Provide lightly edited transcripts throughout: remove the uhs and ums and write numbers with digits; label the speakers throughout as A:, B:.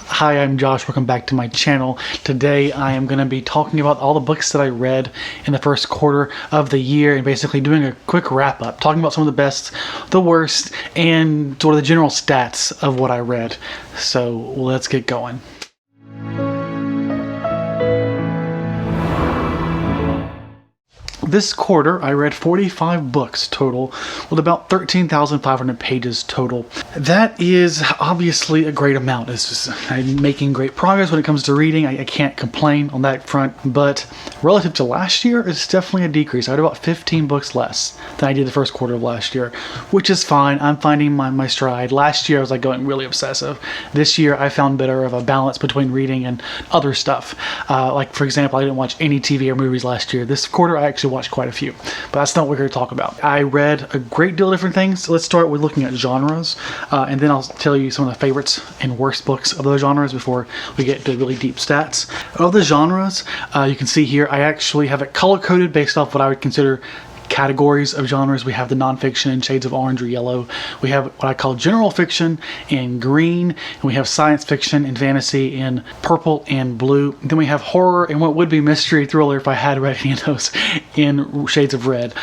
A: Hi, I'm Josh. Welcome back to my channel. Today I am going to be talking about all the books that I read in the first quarter of the year and basically doing a quick wrap up, talking about some of the best, the worst, and sort of the general stats of what I read. So let's get going. This quarter, I read 45 books total, with about 13,500 pages total. That is obviously a great amount. I'm making great progress when it comes to reading. I can't complain on that front, but relative to last year, it's definitely a decrease. I read about 15 books less than I did the first quarter of last year, which is fine. I'm finding my stride. Last year, I was going really obsessive. This year, I found better of a balance between reading and other stuff. Like, for example, I didn't watch any TV or movies last year. This quarter, I actually watched quite a few, but that's not what we're here to talk about. I read a great deal of different things. Let's start with looking at genres, and then I'll tell you some of the favorites and worst books of those genres before we get to really deep stats. Of the genres, you can see here, I actually have it color-coded based off what I would consider categories of genres. We have the nonfiction in shades of orange or yellow. We have what I call general fiction in green, and we have science fiction and fantasy in purple and blue. Then we have horror and what would be mystery thriller if I had read any of those in shades of red.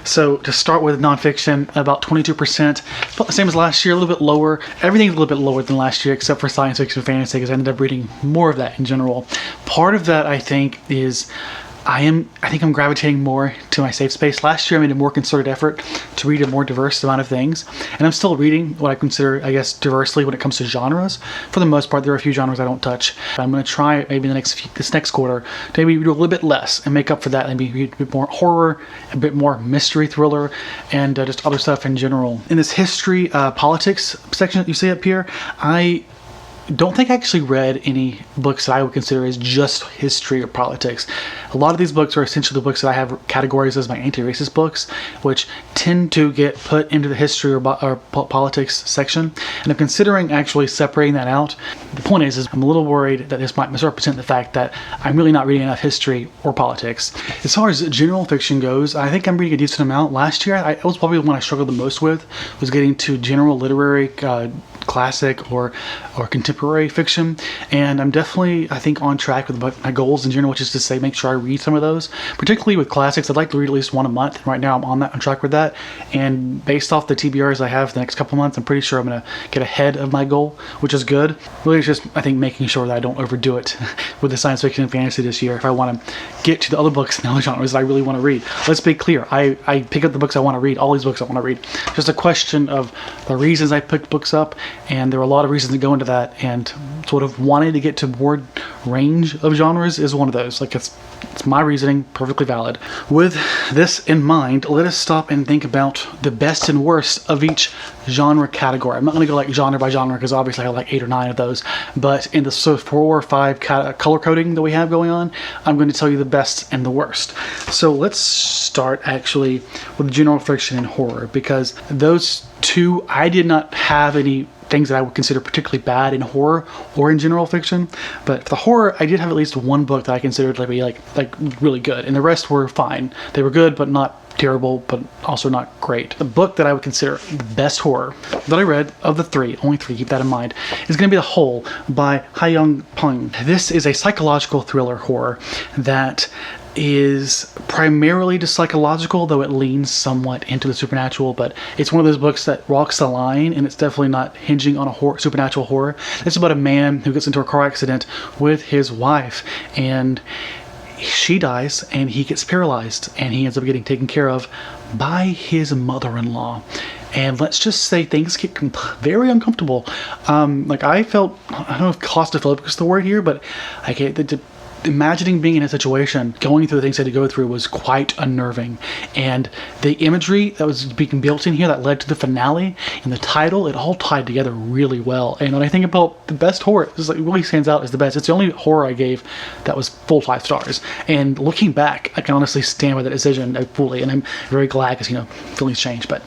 A: So to start with nonfiction, about 22%, about the same as last year, a little bit lower. Everything's a little bit lower than last year except for science fiction and fantasy because I ended up reading more of that in general. Part of that, I think, is I think I'm gravitating more to my safe space. Last year I made a more concerted effort to read a more diverse amount of things, and I'm still reading what I consider, I guess, diversely when it comes to genres. For the most part, there are a few genres I don't touch. I'm going to try maybe this next quarter to maybe read a little bit less and make up for that, and maybe read a bit more horror, a bit more mystery thriller, and just other stuff in general. In this history politics section that you see up here, I don't think I actually read any books that I would consider as just history or politics. A lot of these books are essentially the books that I have categorized as my anti-racist books, which tend to get put into the history or politics section. And I'm considering actually separating that out. The point is I'm a little worried that this might misrepresent the fact that I'm really not reading enough history or politics. As far as general fiction goes, I think I'm reading a decent amount. Last year, it was probably the one I struggled the most with, was getting to general literary classic or contemporary fiction, and I'm definitely, I think, on track with my goals in general, which is to say make sure I read some of those. Particularly with classics, I'd like to read at least one a month, and right now I'm on track with that, and based off the TBRs I have for the next couple months, I'm pretty sure I'm going to get ahead of my goal, which is good. Really, it's just, I think, making sure that I don't overdo it with the science fiction and fantasy this year if I want to get to the other books and other genres that I really want to read. Let's be clear, I pick up the books I want to read, all these books I want to read. Just a question of the reasons I picked books up, and there are a lot of reasons that go into that, and sort of wanting to get to broad range of genres is one of those. Like, it's my reasoning, perfectly valid. With this in mind, let us stop and think about the best and worst of each genre category. I'm not going to go like genre by genre because obviously I have like 8 or 9 of those, but in the sort of 4 or 5 color coding that we have going on, I'm going to tell you the best and the worst. So let's start actually with general fiction and horror, because those two, I did not have any things that I would consider particularly bad in horror or in general fiction. But for the horror, I did have at least one book that I considered to be like really good, and the rest were fine. They were good, but not terrible, but also not great. The book that I would consider the best horror that I read of the 3, only 3, keep that in mind, is going to be The Hole by Ha-Young Pung. This is a psychological thriller horror that is primarily just psychological, though it leans somewhat into the supernatural, but it's one of those books that walks the line, and it's definitely not hinging on a supernatural horror. It's about a man who gets into a car accident with his wife, and she dies, and he gets paralyzed, and he ends up getting taken care of by his mother-in-law. And let's just say things get very uncomfortable. Like, I felt, I don't know if claustrophobic is the word here, but I get imagining being in a situation, going through the things I had to go through, was quite unnerving. And the imagery that was being built in here that led to the finale and the title, it all tied together really well. And when I think about the best horror, this really stands out as the best. It's the only horror I gave that was full 5 stars. And looking back, I can honestly stand by that decision fully, and I'm very glad because, feelings change, but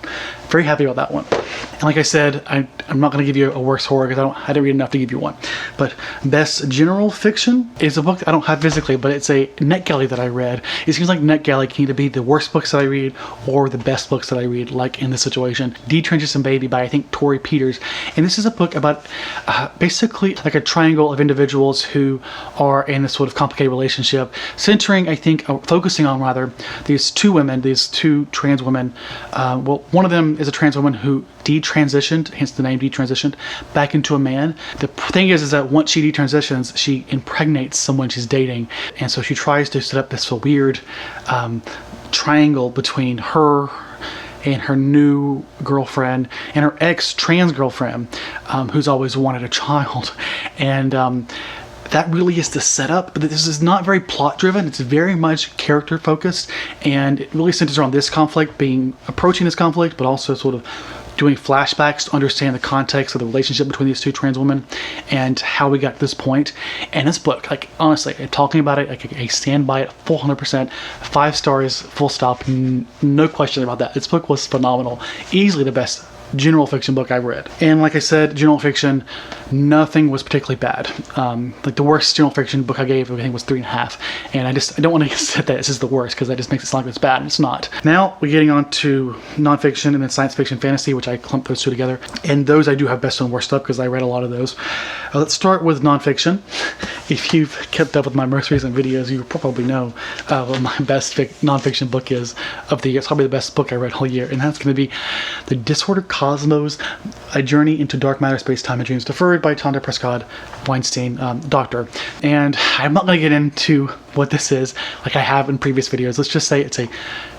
A: very happy about that one. And like I said, I'm not going to give you a worse horror because I didn't read enough to give you one. But best general fiction is a book I don't don't have physically, but it's a NetGalley that I read. It seems like NetGalley can either be the worst books that I read or the best books that I read, like in this situation. Detransition Baby by, I think, Tori Peters. And this is a book about basically like a triangle of individuals who are in this sort of complicated relationship, centering, I think, focusing on rather, these two women, these two trans women. Well, one of them is a trans woman who detransitioned, hence the name detransitioned, back into a man. The thing is that once she detransitions, she impregnates someone she's dating, and so she tries to set up this weird triangle between her and her new girlfriend and her ex-trans girlfriend, who's always wanted a child. And that really is the setup. But this is not very plot driven. It's very much character focused, and it really centers around this conflict, approaching this conflict, but also sort of doing flashbacks to understand the context of the relationship between these two trans women and how we got to this point. And this book, like, honestly, talking about it, like, I stand by it full 100%, 5 stars, full stop, no question about that. This book was phenomenal, easily the best general fiction book I've read. And like I said, general fiction, nothing was particularly bad. Like the worst general fiction book I gave, I think, was 3.5. And I don't want to say that this is the worst, because that just makes it sound like it's bad, and it's not. Now we're getting on to nonfiction and then science fiction fantasy, which I clumped those two together. And those I do have best and worst stuff, because I read a lot of those. Let's start with nonfiction. If you've kept up with my most recent videos, you probably know what my best nonfiction book is of the year. It's probably the best book I read all year, and that's going to be The Disordered Cosmos, A Journey into Dark Matter, Space, Time, and Dreams, deferred by Tanda Prescott Weinstein, Doctor. And I'm not going to get into what this is like I have in previous videos. Let's just say it's a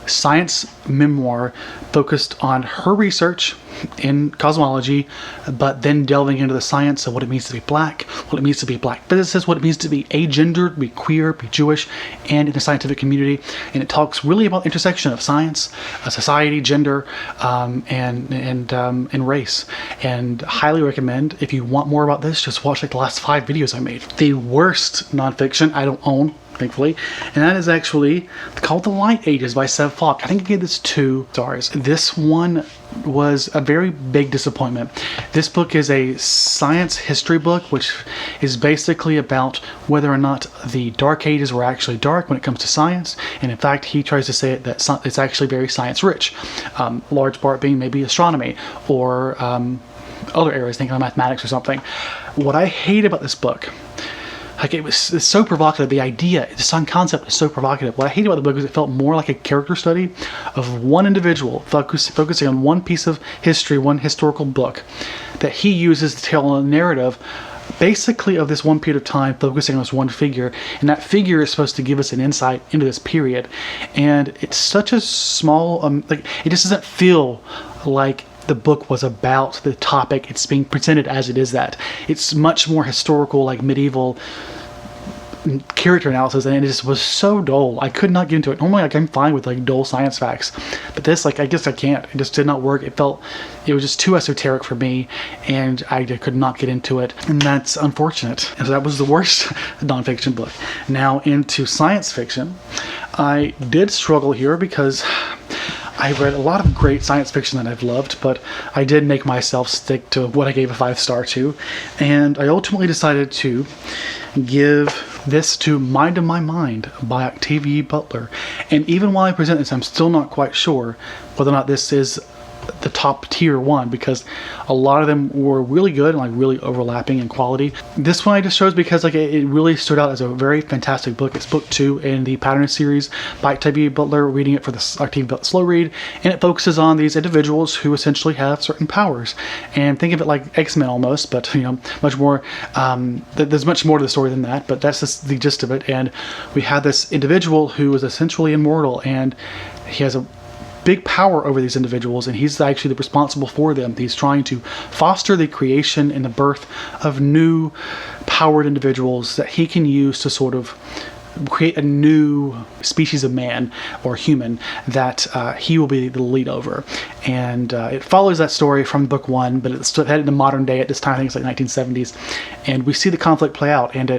A: science memoir focused on her research in cosmology, but then delving into the science of what it means to be black, what it means to be black physicist, what it means to be agendered, be queer, be Jewish, and in the scientific community. And it talks really about the intersection of science, society, gender, and race. And highly recommend, if you want more about this, just watch like the last 5 videos I made. The worst nonfiction I don't own, thankfully, and that is actually called The Light Ages by Seb Falk. I think I gave this 2 stars. This one was a very big disappointment. This book is a science history book, which is basically about whether or not the Dark Ages were actually dark when it comes to science. And in fact, he tries to say it that it's actually very science rich, large part being maybe astronomy or other areas, thinking of mathematics or something. What I hate about this book, like, it's so provocative. The idea, the sun concept is so provocative. What I hate about the book is it felt more like a character study of one individual focusing on one piece of history, one historical book that he uses to tell a narrative basically of this one period of time, focusing on this one figure, and that figure is supposed to give us an insight into this period. And it's such a small, like, it just doesn't feel like the book was about the topic it's being presented as it is that. It's much more historical, like medieval character analysis, and it just was so dull. I could not get into it. Normally, like, I'm fine with like dull science facts, but this, like, I guess I can't. It just did not work. It was just too esoteric for me, and I could not get into it, and that's unfortunate. And so that was the worst nonfiction book. Now into science fiction. I did struggle here because I read a lot of great science fiction that I've loved, but I did make myself stick to what I gave a 5-star to, and I ultimately decided to give this to Mind of My Mind by Octavia Butler. And even while I present this, I'm still not quite sure whether or not this is the top tier one, because a lot of them were really good and like really overlapping in quality. This one I just chose because like it really stood out as a very fantastic book. It's book 2 in the Pattern series by Octavia Butler, reading it for the Octavia Butler Slow Read, and it focuses on these individuals who essentially have certain powers. And think of it like X-Men almost, but you know, much more, there's much more to the story than that, but that's just the gist of it. And we have this individual who is essentially immortal, and he has a big power over these individuals, and he's actually responsible for them. He's trying to foster the creation and the birth of new powered individuals that he can use to sort of create a new species of man or human that he will be the lead over. And it follows that story from book 1, but it's headed into modern day at this time. I think it's like 1970s, and we see the conflict play out, and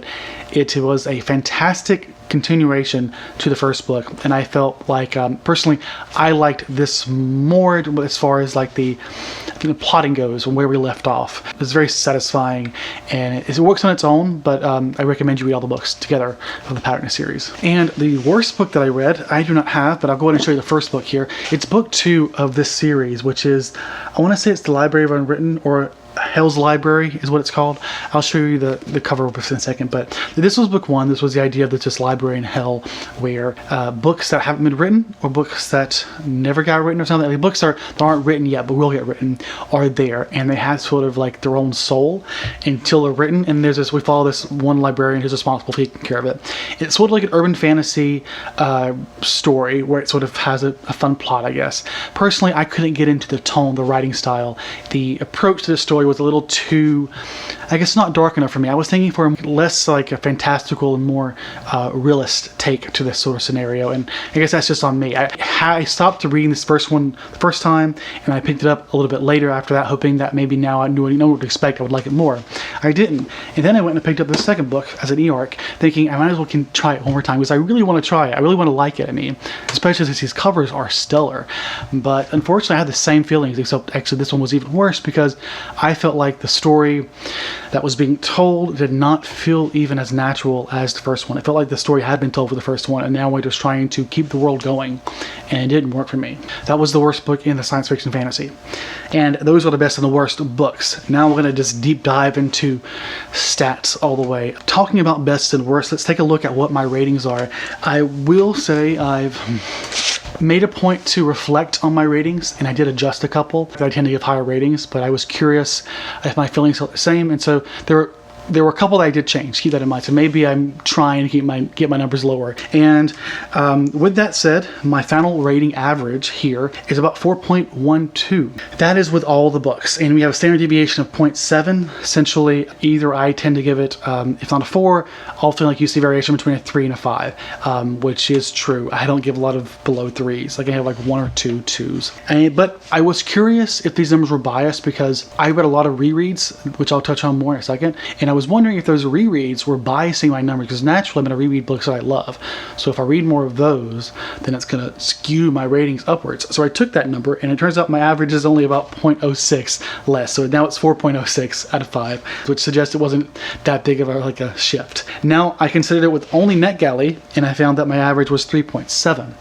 A: it was a fantastic continuation to the first book. And I felt like personally I liked this more as far as like the the plotting goes and where we left off. It's very satisfying, and it works on its own, but I recommend you read all the books together of the Pattern series. And the worst book that I read, I do not have, but I'll go ahead and show you the first book here. It's book 2 of this series, which is, I want to say it's The Library of Unwritten, or Hell's Library is what it's called. I'll show you the cover in a second, but this was book 1. This was the idea of this library in hell where books that haven't been written, or books that never got written or something, like books that aren't written yet but will get written, are there, and they have sort of like their own soul until they're written. And there's this, we follow this one librarian who's responsible for taking care of it. It's sort of like an urban fantasy story where it sort of has a fun plot, I guess. Personally, I couldn't get into the tone, the writing style. The approach to the story was a little too, I guess, not dark enough for me. I was thinking for less like a fantastical and more realist take to this sort of scenario, and I guess that's just on me. I stopped reading this first one the first time, and I picked it up a little bit later after that, hoping that maybe now I know what to expect, I would like it more. I didn't, and then I went and picked up the second book as an e-arc, thinking I might as well try it one more time, because I really want to try it. I really want to like it. I mean, especially since these covers are stellar. But unfortunately, I had the same feelings, except actually this one was even worse, because I felt like the story that was being told did not feel even as natural as the first one. It felt like the story had been told for the first one, and now we're just trying to keep the world going, and it didn't work for me. That was the worst book in the science fiction fantasy. And those are the best and the worst books. Now we're going to just deep dive into stats all the way. Talking about best and worst, let's take a look at what my ratings are. I will say I've made a point to reflect on my ratings, and I did adjust a couple. I tend to give higher ratings, but I was curious if my feelings felt the same, and so there were a couple that I did change. Keep that in mind. So maybe I'm trying to get my numbers lower. And with that said, my final rating average here is about 4.12. That is with all the books, and we have a standard deviation of 0.7. Essentially, either I tend to give it, if not a 4, often like you see variation between a 3 and a 5, which is true. I don't give a lot of below 3s. Like I have like 1 or 2 2s. But I was curious if these numbers were biased, because I read a lot of rereads, which I'll touch on more in a second, and I was wondering if those rereads were biasing my numbers, because naturally I'm going to reread books that I love. So if I read more of those, then it's going to skew my ratings upwards. So I took that number, and it turns out my average is only about 0.06 less. So now it's 4.06 out of 5, which suggests it wasn't that big of a shift. Now I considered it with only NetGalley, and I found that my average was 3.7,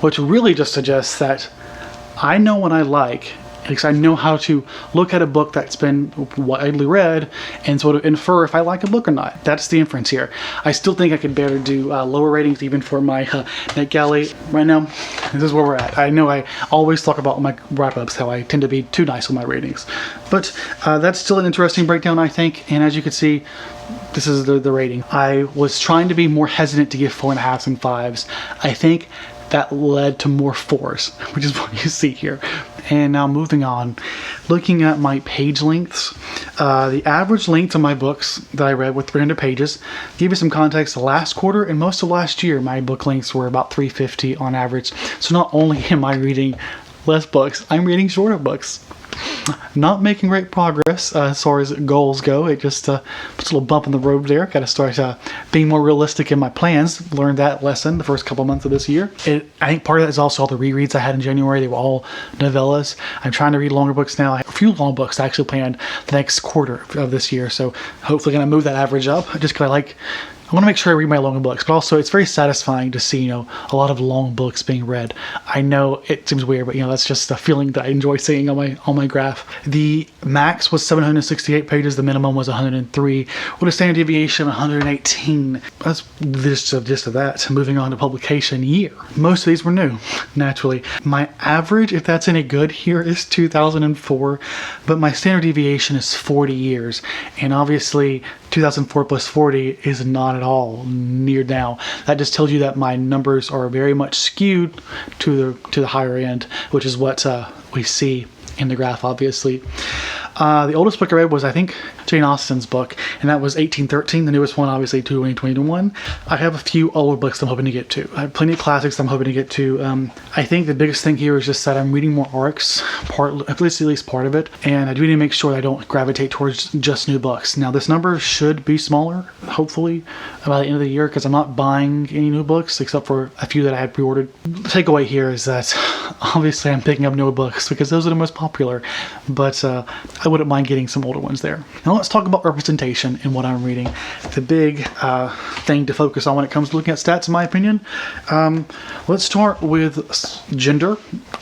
A: which really just suggests that I know what I like, because I know how to look at a book that's been widely read and sort of infer if I like a book or not. That's the inference here. I still think I could better do lower ratings even for my NetGalley. Right now, this is where we're at. I know I always talk about my wrap-ups, how I tend to be too nice with my ratings. But that's still an interesting breakdown, I think. And as you can see, this is the rating. I was trying to be more hesitant to give 4.5s and 5s. I think that led to more 4s, which is what you see here. And now moving on, looking at my page lengths, the average length of my books that I read were 300 pages. To give you some context, the last quarter and most of last year, my book lengths were about 350 on average. So not only am I reading less books, I'm reading shorter books. Not making great progress as far as goals go. It just puts a little bump in the road there. Got to start being more realistic in my plans. Learned that lesson the first couple months of this year. I think part of that is also all the rereads I had in January. They were all novellas. I'm trying to read longer books now. I have a few long books I actually planned the next quarter of this year. So hopefully going to move that average up, just because I want to make sure I read my longer books, but also it's very satisfying to see, a lot of long books being read. I know it seems weird, but that's just a feeling that I enjoy seeing on my graph. The max was 768 pages. The minimum was 103, with a standard deviation of 118. That's the gist of that. Moving on to publication year. Most of these were new, naturally. My average, if that's any good here, is 2004, but my standard deviation is 40 years, and obviously 2004 plus 40 is not at all near now. That just tells you that my numbers are very much skewed to the higher end, which is what we see in the graph, obviously. The oldest book I read was, I think, Jane Austen's book, and that was 1813. The newest one, obviously, 2021. I have a few older books I'm hoping to get to. I have plenty of classics I'm hoping to get to. I think the biggest thing here is just that I'm reading more arcs, at least part of it, and I do need to make sure that I don't gravitate towards just new books. Now, this number should be smaller. hopefully by the end of the year, because I'm not buying any new books except for a few that I had pre-ordered. The takeaway here is that obviously I'm picking up newer books because those are the most popular, but I wouldn't mind getting some older ones there. Now let's talk about representation in what I'm reading. The big thing to focus on when it comes to looking at stats, in my opinion. Let's start with gender,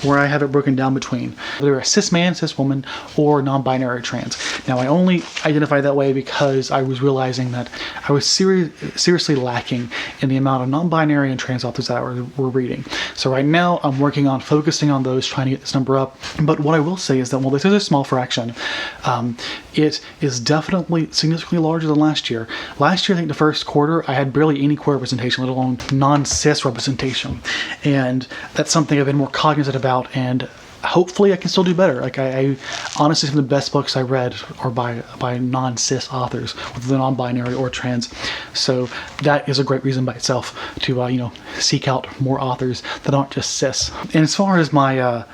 A: where I have it broken down between whether a cis man, cis woman, or non-binary trans. Now I only identify that way because I was realizing that I was seriously lacking in the amount of non-binary and trans authors that we're reading. So right now I'm working on focusing on those, trying to get this number up. But what I will say is that while this is a small fraction, it is definitely significantly larger than last year. Last year, I think the first quarter, I had barely any queer representation, let alone non-cis representation. And that's something I've been more cognizant about, and hopefully I can still do better. Like I honestly, some of the best books I read are by non-cis authors, whether they're non-binary or trans. So that is a great reason by itself to seek out more authors that aren't just cis. And as far as my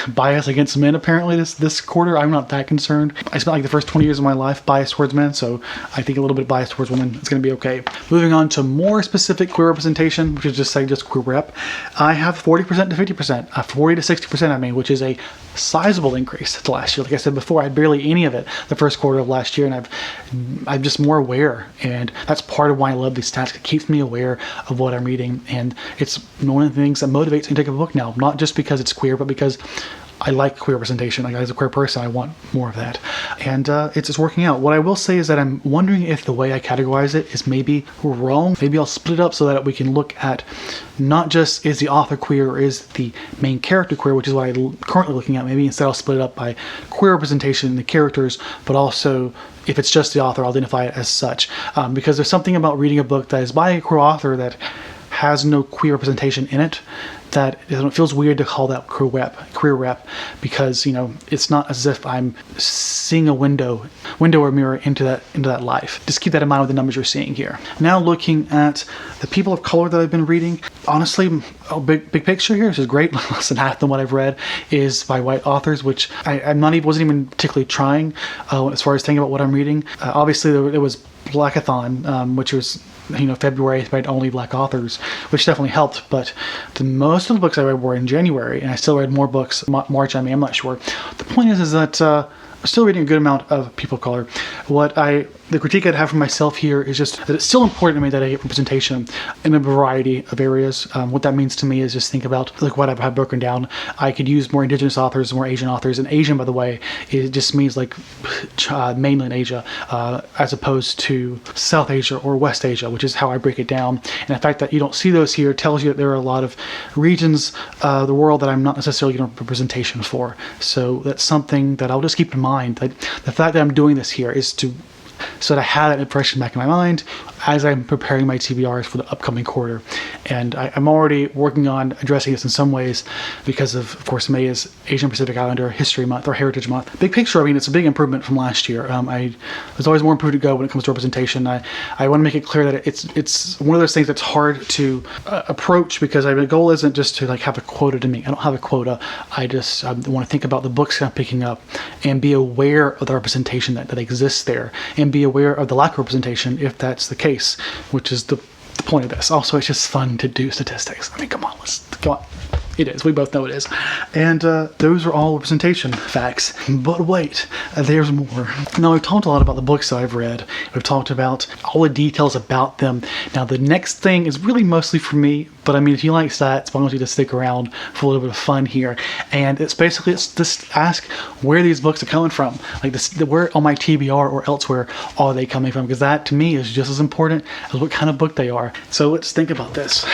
A: bias against men, apparently this quarter, I'm not that concerned. I spent like the first 20 years of my life biased towards men, so I think a little bit biased towards women, it's going to be okay. Moving on to more specific queer representation, which is just queer rep, I have 40% to 50%, 40 to 60%, which is a sizable increase to last year. Like I said before, I had barely any of it the first quarter of last year, and I'm just more aware, and that's part of why I love these stats. It keeps me aware of what I'm reading, and it's one of the things that motivates me to take up a book now, not just because it's queer, but because I like queer representation. Like, as a queer person, I want more of that. And it's working out. What I will say is that I'm wondering if the way I categorize it is maybe wrong. Maybe I'll split it up so that we can look at not just is the author queer or is the main character queer, which is what I'm currently looking at. Maybe instead I'll split it up by queer representation in the characters, but also if it's just the author, I'll identify it as such. Because there's something about reading a book that is by a queer author that has no queer representation in it, that it feels weird to call that queer rep, because it's not as if I'm seeing a window or mirror into that life. Just keep that in mind with the numbers you're seeing here. Now looking at the people of color that I've been reading, honestly, a big picture here, this is great. Less than half than what I've read is by white authors, which I wasn't even particularly trying as far as thinking about what I'm reading. Obviously there was Blackathon, which was February, read only black authors, which definitely helped, but most of the books I read were in January, and I still read more books March. I'm not sure. The point is that I'm still reading a good amount of people of color. The critique I'd have for myself here is just that it's still important to me that I get representation in a variety of areas. What that means to me is just think about like what I've had broken down. I could use more indigenous authors, more Asian authors, and Asian, by the way, it just means like mainland Asia, as opposed to South Asia or West Asia, which is how I break it down. And the fact that you don't see those here tells you that there are a lot of regions of the world that I'm not necessarily getting representation for. So that's something that I'll just keep in mind. Like, the fact that I'm doing this here is so that I have that impression back in my mind as I'm preparing my TBRs for the upcoming quarter. And I'm already working on addressing this in some ways because of course, May is Asian Pacific Islander History Month or Heritage Month. Big picture, it's a big improvement from last year. There's always more improvement to go when it comes to representation. I want to make it clear that it's one of those things that's hard to approach, because the goal isn't just to like have a quota to meet. I don't have a quota. I want to think about the books I'm picking up and be aware of the representation that exists there, and be aware of the lack of representation if that's the case, which is the point of this. Also, it's just fun to do statistics. Come on. It is. We both know it is. And those are all representation facts. But wait, there's more. Now, we've talked a lot about the books that I've read. We've talked about all the details about them. Now, the next thing is really mostly for me, but if you like stats, why don't you just stick around for a little bit of fun here? And it's just ask where these books are coming from. Like where on my TBR or elsewhere are they coming from? Because that, to me, is just as important as what kind of book they are. So let's think about this.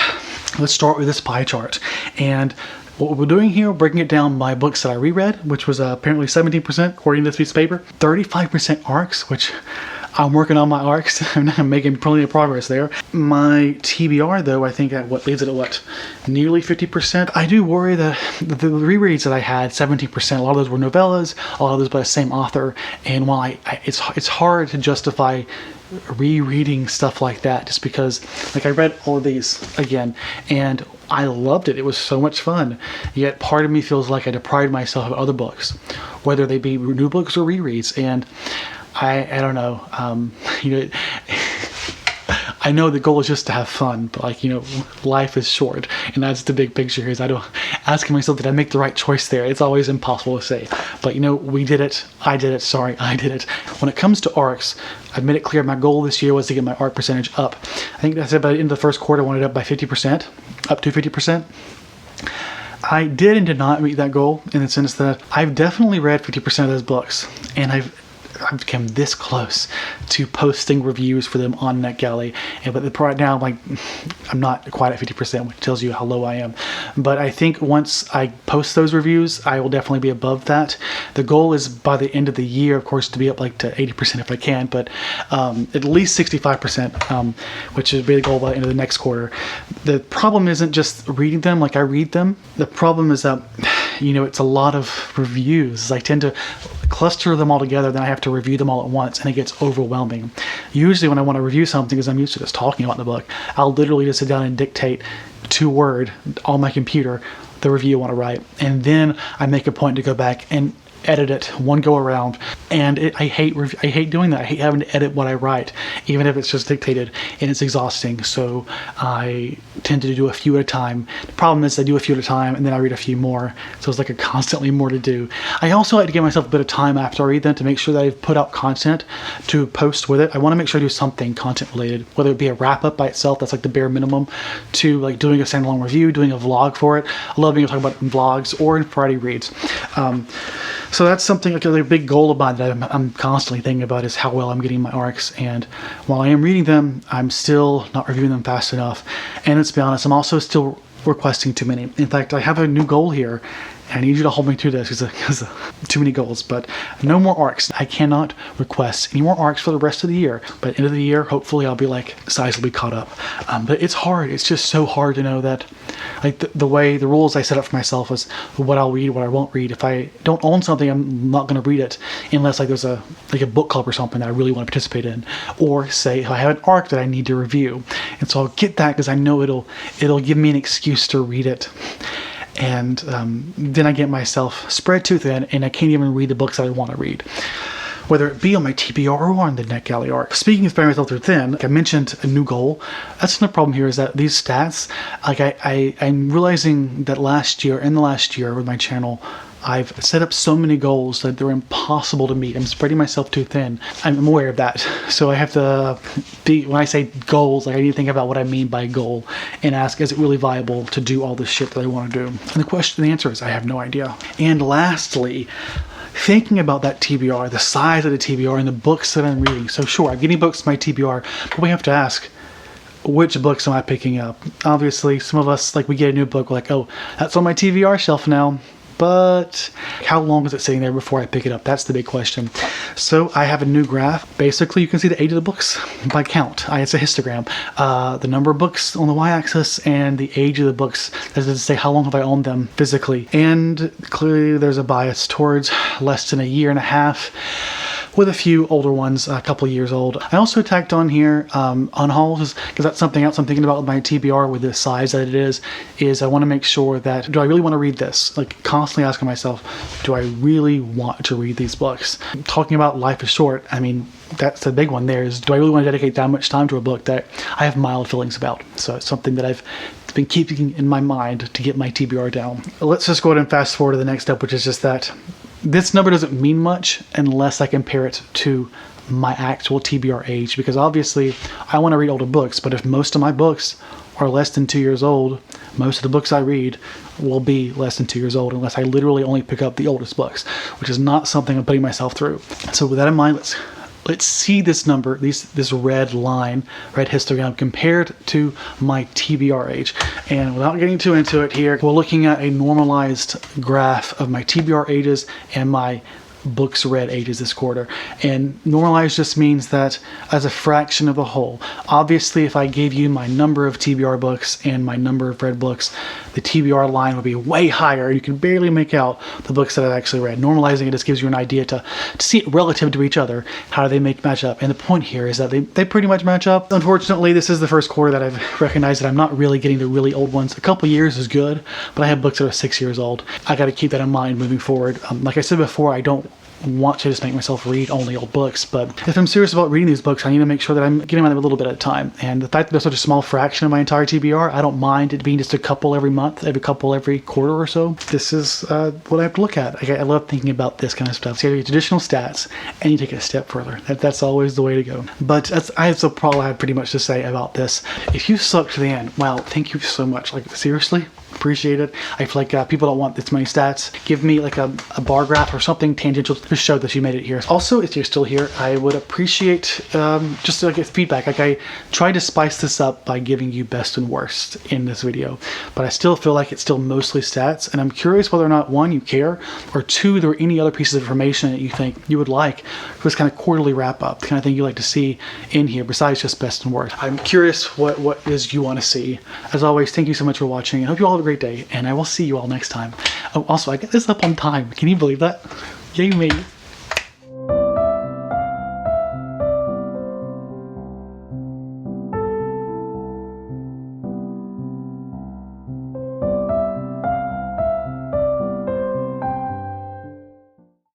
A: Let's start with this pie chart. And what we're doing here, breaking it down by books that I reread, which was apparently 17% according to this piece of paper. 35% arcs, which I'm working on my arcs. I'm making plenty of progress there. My TBR, though, I think leaves it at nearly 50%. I do worry that the rereads that I had, 17%, a lot of those were novellas, a lot of those by the same author. And while it's hard to justify rereading stuff like that, just because I read all of these again and I loved it. It was so much fun. Yet part of me feels like I deprived myself of other books, whether they be new books or rereads. And I don't know. I know the goal is just to have fun, but like, life is short, and that's the big picture here. Is I don't asking myself, did I make the right choice there? It's always impossible to say, but we did it. I did it. When it comes to ARCs, I've made it clear my goal this year was to get my ARC percentage up. I think I said by the end of the first quarter, I wanted it up by 50%, up to 50%. I did and did not meet that goal in the sense that I've definitely read 50% of those books, and I've become this close to posting reviews for them on NetGalley, but right now I'm not quite at 50%, which tells you how low I am. But I think once I post those reviews, I will definitely be above that. The goal is by the end of the year, of course, to be up to 80% if I can, but at least 65%, which is really the goal by the end of the next quarter. The problem isn't just reading them like I read them. The problem is that it's a lot of reviews. I tend to cluster them all together, then I have to review them all at once, and it gets overwhelming. Usually when I want to review something, because I'm used to just talking about the book, I'll literally just sit down and dictate to Word on my computer the review I want to write, and then I make a point to go back and edit it one go around, and I hate doing that. I hate having to edit what I write, even if it's just dictated, and it's exhausting. So I tend to do a few at a time. The problem is I do a few at a time and then I read a few more, so it's like a constantly more to do. I also like to give myself a bit of time after I read them to make sure that I've put out content to post with it. I want to make sure I do something content related, whether it be a wrap-up by itself, that's like the bare minimum, to like doing a standalone review, doing a vlog for it. I love being able to talk about it in vlogs or in Friday reads. So that's something like a big goal of mine that I'm constantly thinking about, is how well I'm getting my ARCs. And while I am reading them, I'm still not reviewing them fast enough. And let's be honest, I'm also still requesting too many. In fact, I have a new goal here. I need you to hold me to this because too many goals, but no more ARCs. I cannot request any more ARCs for the rest of the year. But at the end of the year, hopefully I'll be sizably caught up. But it's hard. It's just so hard to know that, the rules I set up for myself is what I'll read, what I won't read. If I don't own something, I'm not going to read it unless there's a book club or something that I really want to participate in, or say if I have an ARC that I need to review. And so I'll get that because I know it'll give me an excuse to read it. And then I get myself spread too thin, and I can't even read the books that I want to read, whether it be on my TBR or on the NetGalley ARC. Speaking of spreading myself too thin, like I mentioned a new goal. That's another problem here, is that these stats, I'm realizing that in the last year with my channel, I've set up so many goals that they're impossible to meet. I'm spreading myself too thin. I'm aware of that. So I have to when I say goals, I need to think about what I mean by goal and ask, is it really viable to do all this shit that I want to do? And the answer is, I have no idea. And lastly, thinking about that TBR, the size of the TBR and the books that I'm reading. So sure, I'm getting books to my TBR, but we have to ask, which books am I picking up? Obviously, some of us, we get a new book, we're like, oh, that's on my TBR shelf now. But how long is it sitting there before I pick it up? That's the big question. So I have a new graph. Basically, you can see the age of the books by count. It's a histogram. The number of books on the y-axis and the age of the books. That is to say, how long have I owned them physically? And clearly there's a bias towards less than a year and a half, with a few older ones, a couple of years old. I also tacked on here unhauls, because that's something else I'm thinking about with my TBR, with the size that it is I want to make sure that, do I really want to read this? Constantly asking myself, do I really want to read these books? Talking about life is short, that's the big one there, is do I really want to dedicate that much time to a book that I have mild feelings about? So it's something that I've been keeping in my mind to get my TBR down. Let's just go ahead and fast forward to the next step, which is just that this number doesn't mean much unless I compare it to my actual TBR age, because obviously I want to read older books, but if most of my books are less than 2 years old, most of the books I read will be less than 2 years old unless I literally only pick up the oldest books, which is not something I'm putting myself through. So with that in mind, let's see this number, this red line, red histogram, compared to my TBR age. And without getting too into it here, we're looking at a normalized graph of my TBR ages and my books read ages this quarter. And normalized just means that as a fraction of the whole. Obviously, if I gave you my number of TBR books and my number of read books, the TBR line would be way higher. You can barely make out the books that I've actually read. Normalizing it just gives you an idea to see it relative to each other. How do they match up? And the point here is that they pretty much match up. Unfortunately, this is the first quarter that I've recognized that I'm not really getting the really old ones. A couple years is good, but I have books that are 6 years old. I got to keep that in mind moving forward. Like I said before, I don't want to just make myself read only old books. But if I'm serious about reading these books, I need to make sure that I'm getting them a little bit at a time. And the fact that they're such a small fraction of my entire TBR, I don't mind it being just a couple every month, every couple every quarter or so. This is what I have to look at. I love thinking about this kind of stuff. So you have traditional stats, and you take it a step further. That's always the way to go. But that's all I have pretty much to say about this. If you stuck to the end, wow, thank you so much. Like, seriously, appreciate it. I feel like people don't want this many stats. Give me like a bar graph or something tangential to show that you made it here. Also, if you're still here, I would appreciate just like feedback. Like, I tried to spice this up by giving you best and worst in this video, but I still feel like it's still mostly stats, and I'm curious whether or not, one, you care, or two, there are any other pieces of information that you think you would like for this kind of quarterly wrap up, the kind of thing you like to see in here besides just best and worst. I'm curious what is you want to see. As always, thank you so much for watching, and hope you all have a great day, and I will see you all next time. Oh, also, I got this up on time. Can you believe that? Yay me.